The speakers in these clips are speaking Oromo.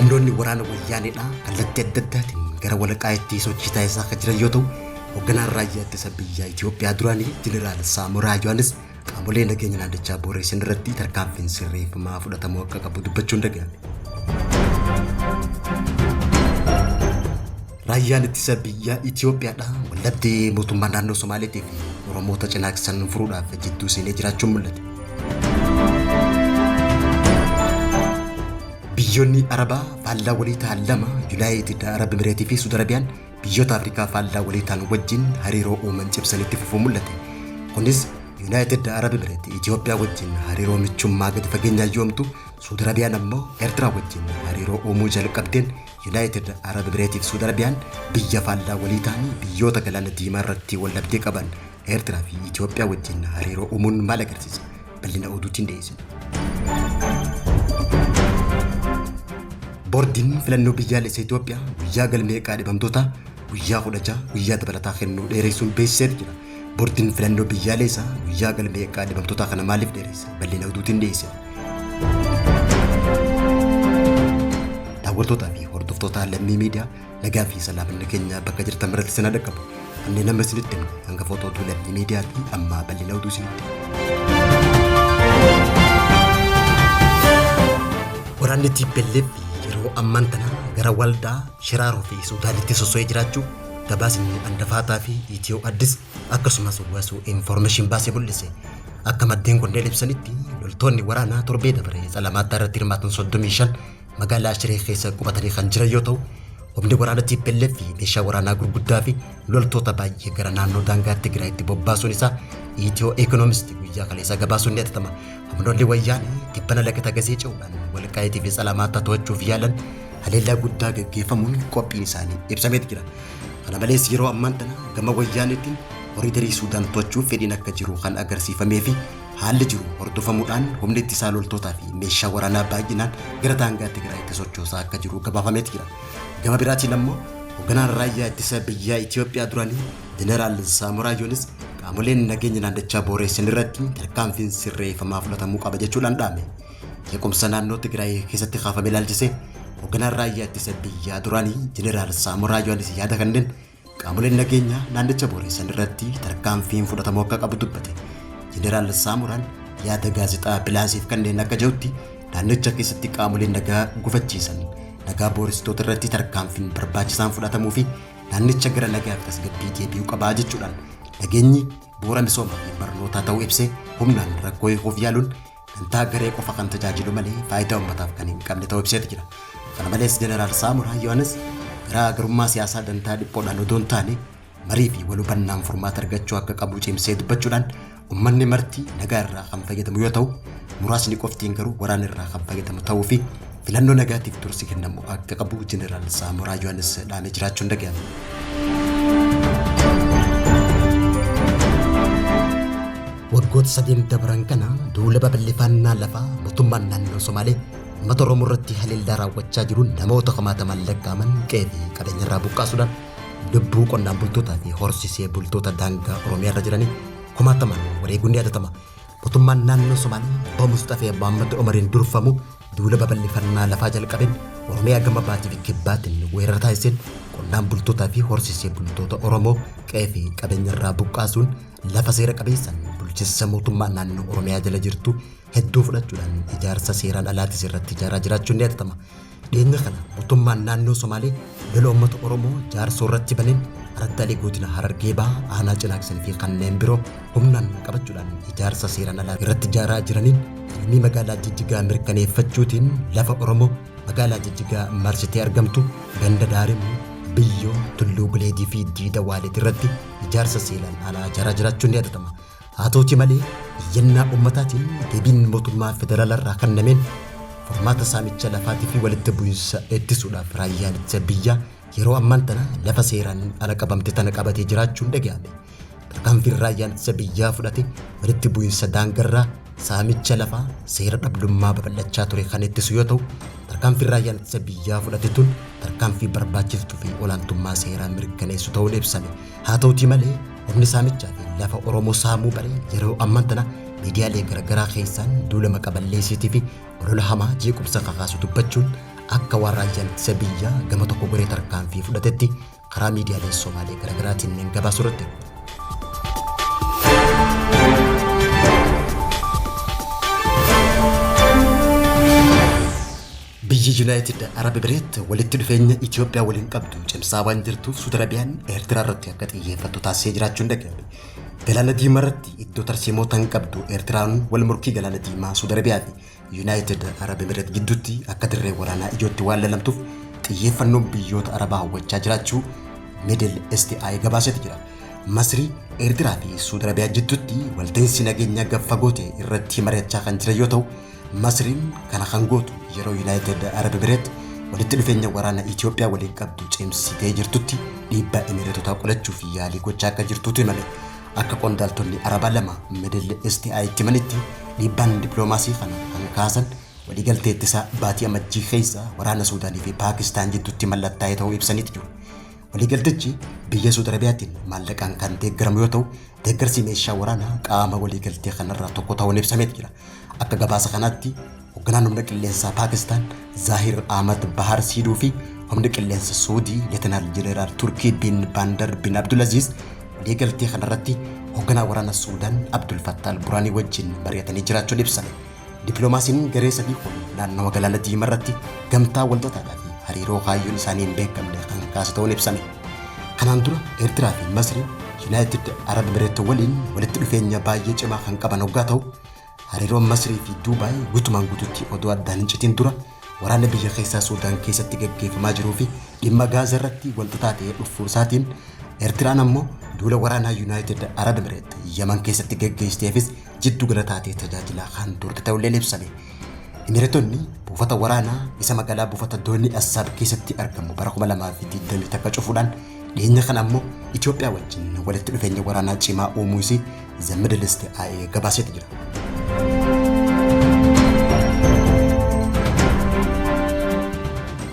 humnoonni waraana wayyaanidha kallattii adda addaatiin gara walaqaa'itti sochii taasisaa akka jiran yoo ta'u hoogganaan raayyaa ittisa biyyaa Itoophiyaa duraanii Jeneraal Saamoraa Yohaannis qaamolee nageenya naannichaa booressan irratti tarkaanfiin sirreeffamaa fudhatamuu akka qabu dubbachuun dhaga'ame. Raayyaan ittisa biyyaa Itoophiyaadha waldhabdee mootummaa naannoo Somaaleetii fi Oromoota cinaaqsan furuudhaaf jidduu seenee jiraachuun mul'ate. Biyyoonni Arabaa faallaa walii ta'an lama Yuunaayitid Arab Imireetii fi Suud Arabiyaan biyyoota Afrikaa faallaa walii ta'an wajjin hariiroo uuman cimsanitti fufuu mul'ate. Kunis Yuunaayitid Arab Imireetii Itoophiyaa wajjin hariiroo michummaa gadi fageenyaa yoomtu Suud Arabiyaan ammoo Eertiraa wajjin hariiroo uumuu jalqabdeen United Arab Emirates fi Suud Arabiyaan biyya faallaa walii ta'anii biyyoota galaana diimaa irratti waldhabdee qaban Eertiraa fi Itoophiyaa wajjin hariiroo uumuun maal agarsiisa? Bal'ina oduutiin dhiyeessina. Boordiin filannoo biyyaalessaa Itoophiyaa guyyaa galmee qaadhimamtoota guyyaa 16 guyyaa dabalataa kennuu dheeressuun beeksisee jira. Boordiin filannoo biyyaalessaa guyyaa galmee qaadhimamtoota kana maaliif dheeresse? Bal'ina oduutiin dhiyeessina. Daawwattoota fi hordoftoota lammii miidiyaa nagaa fi salaaminni keenya bakka jirtan biratti sana dhaqqabu. Kanneen amma isinitti hanga footoo lammii miidiyaatti amma bal'ina oduu isinitti. Waraanni TPLF yeroo ammaan tana gara waldaa Shiraaroo fi Suudaanitti sosso'ee jiraachuu gabaasni Andafaataa fi Itiyoo Addis akkasumas waasuu information baasee mul'ise. Akka maddeen kunneen ibsanitti loltoonni waraanaa torbee dabaree Salamaattaa irratti hirmaatan 35 magaalaa Shiree keessa qubatanii kan jiran yoo ta'u humni waraana TPLF fi meeshaa waraanaa gurguddaa fi loltoota baay'ee gara naannoo daangaa Tigraayitti bobbaasuun isaa Itiyoo Economist guyyaa kaleessa gabaasuun ni atatama. Humnoonni wayyaanee dhibbana laggata gasee ce'uudhaan Walqaayitii fi Salamaattaa to'achuuf yaalan haleellaa guddaa gaggeeffamuun qophiin isaanii ibsamee jira. Kana malees yeroo ammaan tana gama wayyaaneetiin koriidarii Suudaan to'achuuf fedhiin akka jiru kan agarsiifamee fi haalli jiru hordofamuudhaan humni ittisaa loltootaa fi meeshaa waraanaa baay'inaan gara daangaa Tigraayitti sochoosaa akka jiru gabaafamee jira. Gama biraatiin ammoo hoogganaan raayyaa ittisa biyyaa Itoophiyaa duraanii Jeneraal Saamoraa Yohaannis qaamoleen nageenya naannichaa booressan irratti tarkaanfiin sirreeffamaa fudhatamuu qaba jechuudhaan dhaame. Jeequmsa naannoo Tigraay keessatti kaafame ilaalchisee hoogganaan raayyaa ittisa biyyaa duraanii Jeneraal Saamoraa Yohaannis yaada kanneen qaamoleen nageenya naannicha booressan irratti tarkaanfiin fudhatamuu akka qabu dubbate. Jeneraal Saamoraan yaada gaazexaa Bilaasiif kanneen akka jedhutti naannicha keessatti qaamoleen nagaa gufachiisan nagaa booressitoota irratti tarkaanfiin barbaachisaan fudhatamuu fi naannicha gara nagaa fi tasgabbii deebi'uu qabaa jechuudhaan nageenyi bu'uura misoomaa fi barnootaa ta'uu ibsee humnaan rakkoo hiikuuf yaaluun dantaa garee qofa kan tajaajilu malee faayidaa uummataaf kan hin qabne ta'uu ibsee jira. Kana malees Jeneraal Saamoraa Yohaannis garaagarummaa siyaasaa dantaa dhiphoodhaan odoo hin taane marii fi wal hubannaan furmaata argachuu akka qabu cimsee dubbachuudhaan ummanni marti nagaa irraa kan fayyadamu yoo ta'u muraasni qoftiin garuu waraana irraa kan fayyadamu ta'uu fi filannoo nagaatiif dursi kennamu akka qabu Jeneraal Saamoraa Yohaannis dhaamee jiraachuun dhaga'ame. Waggoota 3 dabran kana duula babal'ifannaa lafaa mootummaan naannoo Somaalee uummata Oromoo irratti haleellaa raawwachaa jiruun namoota 50 lakkaa'aman qe'ee fi qabeenya irraa buqqaasuudhaan lubbuu qonnaan bultootaa fi horsiisee bultoota daangaa Oromiyaa irra jiranii 50 wareeguun ni yaadatama. Mootummaan naannoo Somaalee Obbo Mustafaa Mohaammed Omariin durfamu duula babal'ifannaa lafaa jalqabeen Oromiyaa gama baatii fi kibbaatiin weerara taasiseen qonnaan bultootaa fi horsiisee bultoota Oromoo qe'ee fi qabeenya irraa buqqaasuun lafa seera qabeessaan bulchiinsa mootummaa naannoo Oromiyaa jala jirtu hedduu fudhachuudhaan ijaarsa seeraan alaatis irratti ijaaraa jiraachuun ni yaadatama. Dhiyeenya kana mootummaan naannoo Somaalee lola uummata Oromoo jaarsoo irratti baneen araddaalee godina Harargee Bahaa aanaa Cinaaqsan fi kanneen biroo humnaan qabachuudhaan ijaarsa seeraan alaa irratti ijaaraa jiraniin ilmi magaalaa Jijjigaa mirkaneeffachuutiin lafa Oromoo magaalaa Jijjigaa marsitee argamtu ganda Daarimuu biyyoo Tulluu Guleedii fi Diida Waaleet irratti ijaarsa seeraan alaa ijaaraa jiraachuun ni yaadatama. Haa ta'uutii malee iyyannaa uummataatiin deebiin mootummaa federaalaa irraa kennameen furmaata saamicha lafaatii fi walitti bu'iinsa ittisuudhaaf raayyaan ittisa biyyaa yeroo ammaan tana lafa seeraan ala qabamte tana qabatee jiraachuun dhaga'ame. Tarkaanfiin raayyaan ittisa biyyaa fudhate walitti bu'iinsa daangarraa saamicha lafaa seera dhabdummaa babal'achaa ture kan ittisu yoo ta'u tarkaanfiin raayyaan ittisa biyyaa fudhate tun tarkaanfii barbaachiftuu fi olaantummaa seeraa mirkaneessu ta'uun ibsame. Haa ta'uutii malee humni saamichaa fi lafa Oromoo saamuu baree yeroo ammaan tana miidiyaalee garaagaraa keessaan duula maqaa balleessiitii fi olola hamaa jeequmsa kakaasu dubbachuun akka warraayyan ittisa biyyaa gama tokko goree tarkaanfii fudhatetti karaa miidiyaalee Somaalee garaagaraatiin gabaasu irratti. Biyyi United Arab Emirates walitti dhufeenya Itoophiyaa waliin qabdu cimsaa waan jirtuuf Saudi Arabiyaan Eertiraa irratti akka xiyyeeffattu taasisee jiraachuun dhaga'ame. Galaana Diimaa irratti iddoo tarsiimoo tan qabdu Eertiraan wal morkii Galaana Diimaa Saudi Arabiyaa fi United Arab Emirates gidduutti akka dirree waraanaa ijootti waan lalamtuuf xiyyeeffannoon biyyoota Arabaa hawwachaa jiraachuu Middle East gabaasetti jira. Masrii, Eertiraa fi Saudi Arabiyaa gidduutti walta'insi nageenyaa gaffagoo ta'e irratti mari'achaa kan jiran yoo ta'u, Masriin kana kan gootu yeroo United Arab Emirates walitti dhufeenya waraana Itoophiyaa waliin qabdu cimsitee jirtutti dhiibbaa Emireetotaa qolachuuf yaalii gochaa akka jirtuutu himame. Akka qondaaltonni Arabaa lama Middle East itti himanitti dhiibbaan dippiloomaasii kana kan kaasan waliigaltee ittisaa baatii amajjii keessa waraana Suudaanii fi Paakistaan gidduutti mallattaa'ee ta'uu ibsaniiti jiru. Waliigaltichi biyya Saudi Arabiyaatiin maallaqaan kan deeggaramu yoo ta'u, deeggarsi meeshaa waraanaa qaama waliigaltee kanarraa tokko ta'uun ibsameeti jira. Akka gabaasa kanaatti hoogganaan humna qilleensaa Paakistaan Zahir Ahmad Bahar Siduu fi humna qilleensa Suudii Leetinaal Jeneraal Turkii bin Bandar bin Abdulaziz waliigaltee kanarratti hoogganaa waraana Suudaan Abdul Fattah al-Buraanii wajjin mari'atanii jiraachuun ibsame. Dippiloomaasiin garee sadii kun naannoo Galaana Diimaa irratti gamtaa walxaxaadhaa fi hariiroo kaayyoon isaanii hin beekamne kan kaase ta'uun ibsame. Kanaan dura Eertiraa fi Masriin United Arab Emirates waliin walitti dhufeenya baay'ee cimaa kan qaban hoggaa ta'u, hariiroon Masrii fi Duubaay guutumaan guutuutti odoo addaan hin citin dura waraana biyya keessaa Suudaan keessatti gaggeeffamaa jiruu fi dhimma Gaazaa irratti walxaxaa ta'ee dhufuu isaatiin Eertiraan ammoo duula waraanaa United Arab Emirates Yaman keessatti gaggeessiteefis jiddu gala taatee tajaajilaa kan turte ta'ullee ibsame. Emireetonni buufata waraanaa isa magaalaa buufata doonii Assaab keessatti argamu bara 2020 takka cufuudhaan dhiyeenya kana ammoo Itoophiyaa wajjin walitti dhufeenya waraanaa cimaa uumuu isii The Middle East gabaaseeti jira.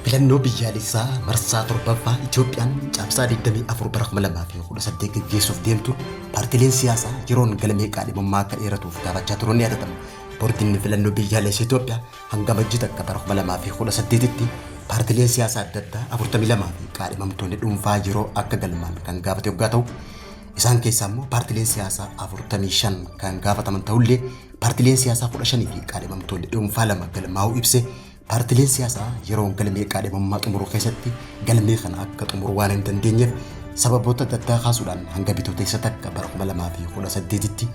Filannoo biyyaalessaa marsaa torbaffaa Itoophiyaan caamsaa 24 bara 2018 gaggeessuuf deemtu paartileen siyaasaa yeroon galmee qaadhimummaa akka dheeratuuf gaafachaa turuun ni yaadatama. Boordiin filannoo biyyaalessaa Itoophiyaa hanga majjii takka bara 2018tti paartileen siyaasaa adda addaa 42 fi qaadhimamtoonni dhuunfaa yeroo akka galmaan kan gaafate hoggaa ta'u, isaan keessaa immoo paartileen siyaasaa 45 kan gaafataman ta'ullee paartileen siyaasaa 15 fi qaadhimamtoonni dhuunfaa 2 galmaa'uu ibse. Paartileen siyaasaa yeroo galmee qaadhimummaa xumuruu keessatti galmee kana akka xumuruu waan hin dandeenyeef sababoota adda addaa kaasuudhaan hanga bitootessa takka bara 2018tti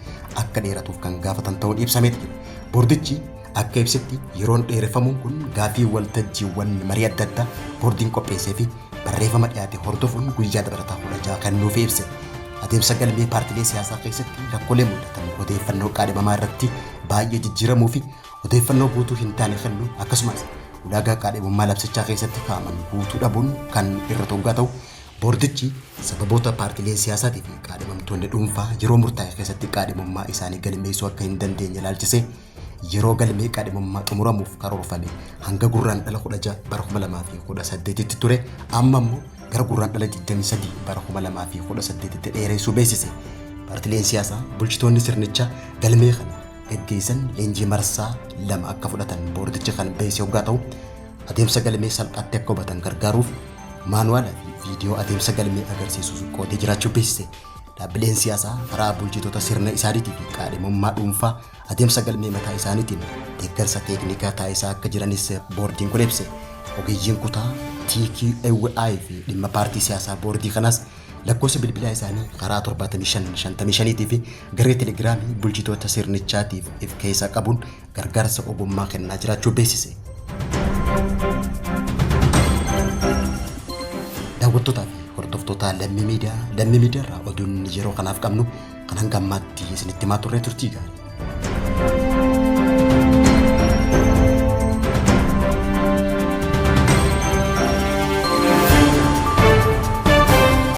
akka dheeratuuf kan gaafatan ta'uun ibsameeti jira. Boordichi akka ibsetti yeroon dheereffamuun kun gaafii waltajjiiwwan marii adda addaa boordiin qopheessee fi barreeffama dhiyaate hordofuun guyyaa dabalataa 16 kennuuf ibse. Adeemsa galmee paartilee siyaasaa keessatti rakkoolee mul'atan odeeffannoo qaadhimamaa irratti baay'ee jijjiiramuu fi odeeffannoo guutuu hin taane kennu akkasumas ulaagaa qaadhimummaa labsichaa keessatti kaa'aman guutuu dhabuun kan irra hoggaa ta'u, boordichi sababoota paartileen siyaasaatii fi qaadhimamtoonni dhuunfaa yeroo murtaa'e keessatti qaadhimummaa isaanii galmeessuu akka hin dandeenye ilaalchisee yeroo galmee qaadhimummaa xumuramuuf karoorfame hanga gurraandhala 16 bara 2018tti ture, amma immoo gara gurraandhala 23 bara 2018tti dheeressuu beeksise. Paartileen siyaasaa bulchitoonni sirnichaa galmee kana gaggeessan leenjii marsaa 2 akka fudhatan boordichi kan beeksise hoggaa ta'u, adeemsa galmee salphaatti akka hubatan gargaaruuf maanuwaalaa fi viidiyoo adeemsa galmee agarsiisu qoodee jiraachuu beeksise. Dhaabbileen siyaasaa karaa bulchitoota sirna isaaniitii fi qaadhimummaa dhuunfaa adeemsa galmee mataa isaaniitiin deeggarsa teeknikaa taasisaa akka jiranis boordiin kun ibse. Ogeeyyiin kutaa TQAI fi dhimma paartii siyaasaa boordii kanaas lakkoofsa bilbilaa isaanii karaa 7555 fi garee telegiraamii bulchitoota sirnichaatiif if keessaa qabuun gargaarsa ogummaa kennaa jiraachuu beeksise. Daawwattootaa fi hordoftoota lammii miidiyaa irraa oduun yeroo kanaaf qabnu kan hanga ammaatti isinitti himaa turre turtii gaarii.